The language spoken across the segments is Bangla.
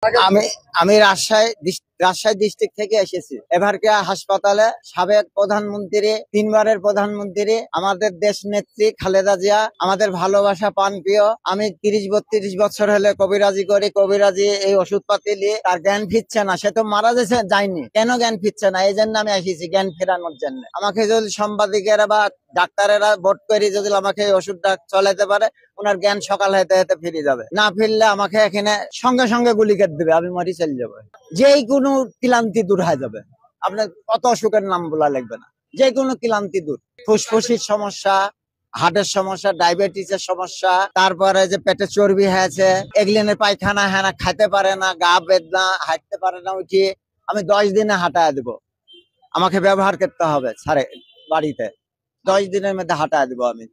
আমি আমি রাজশাহী ডিস্ট্রিক্ট থেকে এসেছি। এবারকে হাসপাতালে সাবেক প্রধানমন্ত্রী, 3বারের প্রধানমন্ত্রী, আমাদের দেশ নেত্রী খালেদা জিয়া, আমাদের ভালোবাসা প্রাণপ্রিয়। আমি 30-32 বছর হলে কবিরাজি করি। কবিরাজি এই ওষুধ পাতি নিয়ে তার জ্ঞান ফিরছে না। সে তো মারা যায়নি, কেন জ্ঞান ফিরছে না? এই জন্য আমি এসেছি জ্ঞান ফেরানোর জন্য। আমাকে যদি সাংবাদিকেরা বা ডাক্তারেরা ভোট করে যদি আমাকে এই ওষুধটা চলাইতে পারে, ওনার জ্ঞান সকাল হতে হতে ফিরে যাবে। না ফিরলে আমাকে এখানে সঙ্গে সঙ্গে গুলি কেটে দেবে, আমি মরি চলে যাবো। যেই কোনো ক্লান্তি দূর হয়ে যাবে। আপনার কত অসুখের নাম বলা লাগবে না, যে কোনো ক্লান্তি দূর। ফুসফুসির সমস্যা, হার্টের সমস্যা, ডায়াবেটিসের সমস্যা, তারপরে যে পেটে চর্বি হয়েছে, এগলিনের পায়খানা হ্যাঁ খাইতে পারে না, গা বেদনা, হাঁটতে পারে না উঠিয়ে, আমি 10 দিনে হাঁটায় দেবো। আমাকে ব্যবহার করতে হবে সারে বাড়িতে। 10 দিনের মধ্যে হাঁটায় দেবো আমি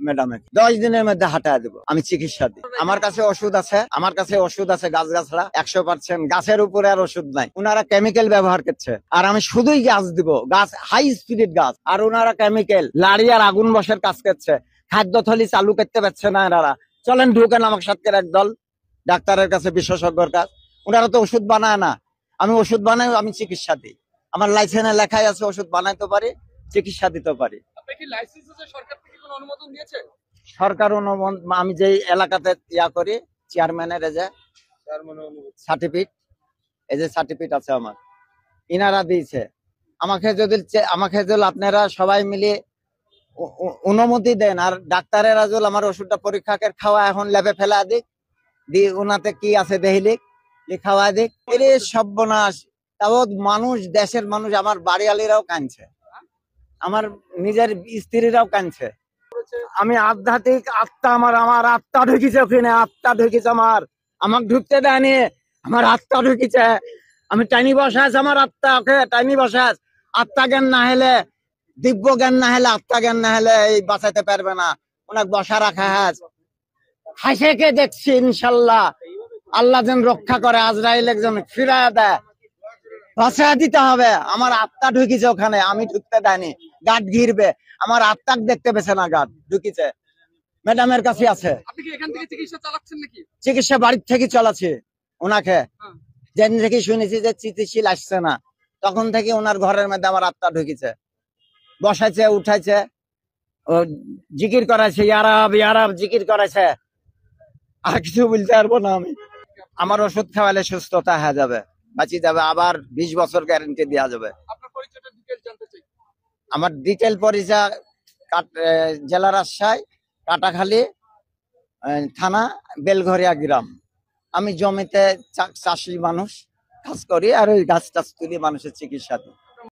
ম্যাডামে, 10 দিনের মধ্যে হাঁটায় দেবো। আমি চিকিৎসা দিই। আমার কাছে ওষুধ আছে গাছগাছরা 100%। গাছের উপরে আর ওষুধ নাই। ওনারা কেমিক্যাল ব্যবহার করছে, আর আমি শুধুই গাছ দিব, গাছ হাই স্পিরিট গাছ, আর ওনারা কেমিক্যাল লাড়ি আর আগুন বসের কাজ করছে। খাদ্য থলি চালু করতে পারছে না এনারা। চলেন ঢুকেন আমার সাথে একদল ডাক্তারের কাছে, বিশেষজ্ঞর কাছ। ওনারা তো ওষুধ বানায় না, আমি ওষুধ বানাই, আমি চিকিৎসা দিই। আমার লাইসেন্সে লেখাই আছে ওষুধ বানাইতে পারি, চিকিৎসা দিতে পারি। সরকার অনুমোদন, আমি যে এলাকাতে করি, চেয়ারম্যানের এই যে সার্টিফিকেট, এই যে সার্টিফিকেট আছে আমার, ইনারা দিয়েছে আমাকে। যদি আপনারা সবাই মিলে অনুমতি দেন, আর ডাক্তারেরা যদি আমার ওষুধটা পরীক্ষা করে খাওয়া, এখন ল্যাবে ফেলা দিক, ওনাতে কি আছে দেখিলিক খাওয়া দিক। এর সর্বনাশ। তাবৎ মানুষ, দেশের মানুষ, আমার বাড়িয়ালিরাও কাঁদছে, আমার নিজের স্ত্রীরাও কাঁদছে। আমি আধ্যাত্মিক আত্মা, আমার আত্মা ঢুকিছে ওখানে, আত্মা ঢুকিছে আমাকে ঢুকতে দেয়নি, আমার আত্মা ঢুকিছে। আমি টাইনি বসাস, আমার আত্মা ওকে টাইনি বসাস। আত্মা জ্ঞান না হলে, দিব্য জ্ঞান না হলে, আত্মা জ্ঞান না হলে এই বাঁচাতে পারবে না। ওনাকে বসা রাখা হাসে কে দেখছি। ইনশাল্লাহ আল্লাহ যেন রক্ষা করে, আজরাইল একজন ফিরায় দেয়, বাঁচায় দিতে হবে। আমার আত্মা ঢুকিছে ওখানে, আমি ঢুকতে দেয়নি। গার্ড ঘিরবে, আমার আত্মাক দেখতে পেছে না, গার্ড ঢুকিছে। ম্যাডামের কাছে আছে। আপনি কি এখান থেকে চিকিৎসা চালাচ্ছেন নাকি? চিকিৎসা বাড়ির থেকে চালাচ্ছি ওনাকে। যেদিন থেকে শুনেছি যে চিকিৎসা আসছে না, তখন থেকে ওনার ঘরের মধ্যে আমার আত্মা ঢুকিছে। বসাইছে, উঠাইছে, ও জিকির করাইছে, ইয়ারাব ইয়ারাব জিকির করাইছে। আর কিছু বলতে পারবো না আমি। আমার ওষুধ খাওয়ালে সুস্থতা হয়ে যাবে, বাঁচি যাবে, আবার 20 বছর গ্যারান্টি দেওয়া যাবে। আমার ডিটেল পরিচয় জেলা রাজশাহী, কাটাখালী থানা, বেলঘরিয়া গ্রাম। আমি জমিতে চাষি মানুষ, কাজ করি, আর ওই গাছ টাছ তুলি মানুষের চিকিৎসা দিই।